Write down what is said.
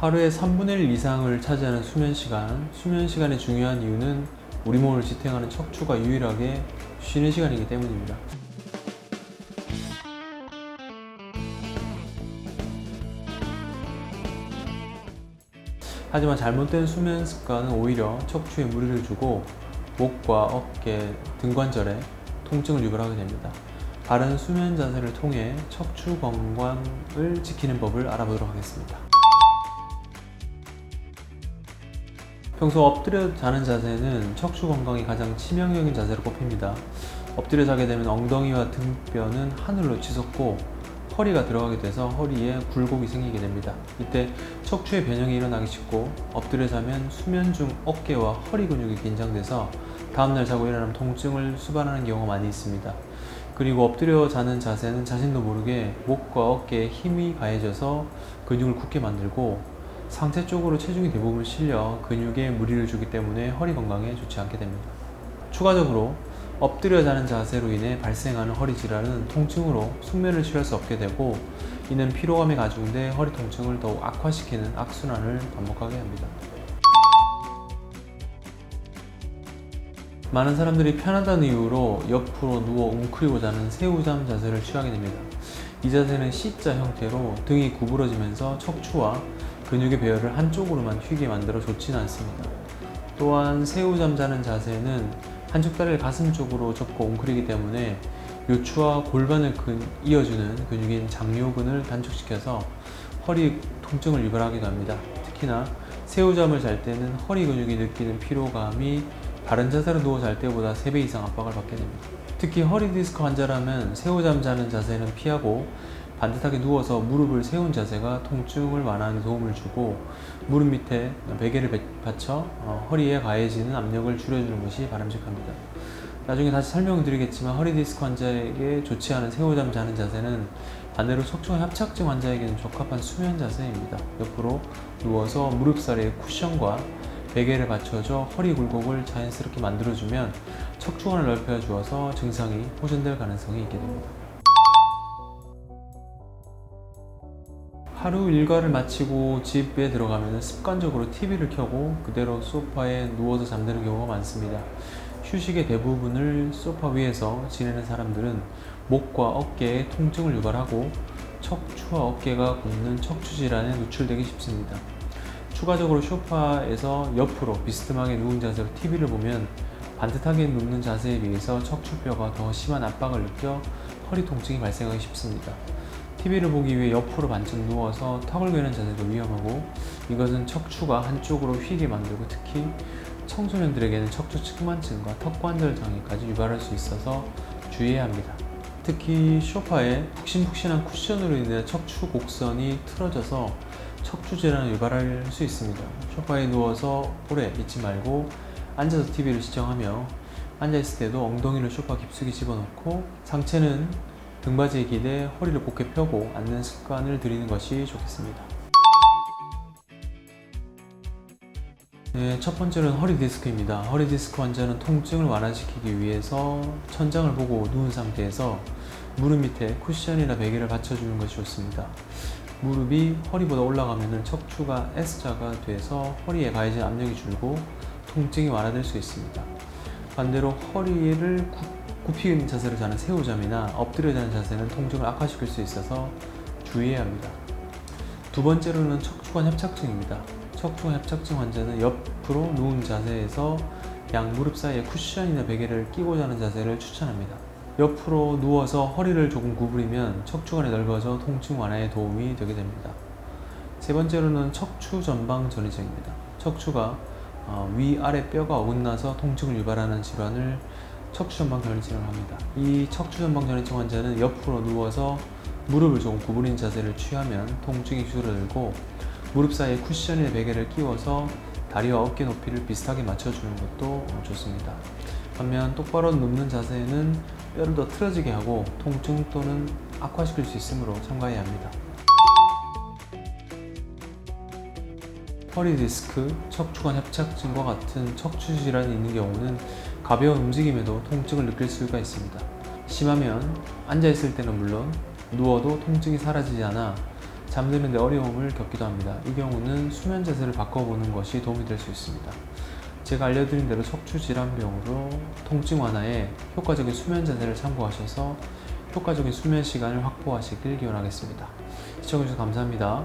하루에 3분의 1 이상을 차지하는 수면 시간이 중요한 이유는 우리 몸을 지탱하는 척추가 유일하게 쉬는 시간이기 때문입니다. 하지만 잘못된 수면 습관은 오히려 척추에 무리를 주고 목과 어깨, 등관절에 통증을 유발하게 됩니다. 바른 수면 자세를 통해 척추 건강을 지키는 법을 알아보도록 하겠습니다. 평소 엎드려 자는 자세는 척추 건강에 가장 치명적인 자세로 꼽힙니다. 엎드려 자게 되면 엉덩이와 등뼈는 하늘로 치솟고 허리가 들어가게 돼서 허리에 굴곡이 생기게 됩니다. 이때 척추의 변형이 일어나기 쉽고 엎드려 자면 수면 중 어깨와 허리 근육이 긴장돼서 다음날 자고 일어나면 통증을 수반하는 경우가 많이 있습니다. 그리고 엎드려 자는 자세는 자신도 모르게 목과 어깨에 힘이 가해져서 근육을 굳게 만들고 상체 쪽으로 체중이 대부분 실려 근육에 무리를 주기 때문에 허리 건강에 좋지 않게 됩니다. 추가적으로 엎드려 자는 자세로 인해 발생하는 허리 질환은 통증으로 숙면을 취할 수 없게 되고, 이는 피로감이 가중돼 허리 통증을 더욱 악화시키는 악순환을 반복하게 합니다. 많은 사람들이 편하다는 이유로 옆으로 누워 웅크리고 자는 새우잠 자세를 취하게 됩니다. 이 자세는 C자 형태로 등이 구부러지면서 척추와 근육의 배열을 한쪽으로만 휘게 만들어 좋지는 않습니다. 또한 새우잠 자는 자세는 한쪽 다리를 가슴 쪽으로 접고 웅크리기 때문에 요추와 골반을 이어주는 근육인 장요근을 단축시켜서 허리 통증을 유발하기도 합니다. 특히나 새우잠을 잘 때는 허리 근육이 느끼는 피로감이 바른 자세로 누워 잘 때보다 3배 이상 압박을 받게 됩니다. 특히 허리 디스크 환자라면 새우잠 자는 자세는 피하고 반듯하게 누워서 무릎을 세운 자세가 통증을 완화하는 데 도움을 주고, 무릎 밑에 베개를 받쳐 허리에 가해지는 압력을 줄여주는 것이 바람직합니다. 나중에 다시 설명드리겠지만 허리 디스크 환자에게 좋지 않은 새우잠 자는 자세는 반대로 척추관 협착증 환자에게는 적합한 수면 자세입니다. 옆으로 누워서 무릎사리에 쿠션과 베개를 받쳐줘 허리 굴곡을 자연스럽게 만들어주면 척추관을 넓혀주어서 증상이 호전될 가능성이 있게 됩니다. 하루 일과를 마치고 집에 들어가면 습관적으로 TV를 켜고 그대로 소파에 누워서 잠드는 경우가 많습니다. 휴식의 대부분을 소파 위에서 지내는 사람들은 목과 어깨에 통증을 유발하고 척추와 어깨가 굽는 척추 질환에 노출되기 쉽습니다. 추가적으로 소파에서 옆으로 비스듬하게 누운 자세로 TV를 보면 반듯하게 눕는 자세에 비해서 척추뼈가 더 심한 압박을 느껴 허리 통증이 발생하기 쉽습니다. TV를 보기 위해 옆으로 반쯤 누워서 턱을 괴는 자세도 위험하고, 이것은 척추가 한쪽으로 휘게 만들고 특히 청소년들에게는 척추 측만증과 턱관절 장애까지 유발할 수 있어서 주의해야 합니다. 특히 소파에 푹신푹신한 쿠션으로 인해 척추 곡선이 틀어져서 척추 질환을 유발할 수 있습니다. 소파에 누워서 오래 있지 말고 앉아서 TV를 시청하며, 앉아있을 때도 엉덩이를 소파 깊숙이 집어넣고 상체는 등받이에 기대 허리를 곧게 펴고 앉는 습관을 들이는 것이 좋겠습니다. 네, 첫 번째는 허리 디스크입니다. 허리 디스크 환자는 통증을 완화시키기 위해서 천장을 보고 누운 상태에서 무릎 밑에 쿠션이나 베개를 받쳐주는 것이 좋습니다. 무릎이 허리보다 올라가면 척추가 S자가 돼서 허리에 가해진 압력이 줄고 통증이 완화될 수 있습니다. 반대로 허리를 굽힌 자세로 자는 새우잠이나 엎드려 자는 자세는 통증을 악화시킬 수 있어서 주의해야 합니다. 두 번째로는 척추관 협착증입니다. 척추관 협착증 환자는 옆으로 누운 자세에서 양 무릎 사이에 쿠션이나 베개를 끼고 자는 자세를 추천합니다. 옆으로 누워서 허리를 조금 구부리면 척추관이 넓어져 통증 완화에 도움이 되게 됩니다. 세 번째로는 척추 전방 전이증입니다. 척추가 위아래 뼈가 어긋나서 통증을 유발하는 질환을 척추 전방 전이증을 합니다. 이 척추 전방 전이증 환자는 옆으로 누워서 무릎을 조금 구부린 자세를 취하면 통증이 줄어들고, 무릎 사이에 쿠션이나 베개를 끼워서 다리와 어깨 높이를 비슷하게 맞춰주는 것도 좋습니다. 반면 똑바로 눕는 자세는 뼈를 더 틀어지게 하고 통증 또는 악화시킬 수 있으므로 삼가해야 합니다. 허리 디스크, 척추관 협착증과 같은 척추 질환이 있는 경우는 가벼운 움직임에도 통증을 느낄 수가 있습니다. 심하면 앉아있을 때는 물론 누워도 통증이 사라지지 않아 잠드는 데 어려움을 겪기도 합니다. 이 경우는 수면 자세를 바꿔보는 것이 도움이 될 수 있습니다. 제가 알려드린 대로 척추 질환병으로 통증 완화에 효과적인 수면 자세를 참고하셔서 효과적인 수면 시간을 확보하시길 기원하겠습니다. 시청해주셔서 감사합니다.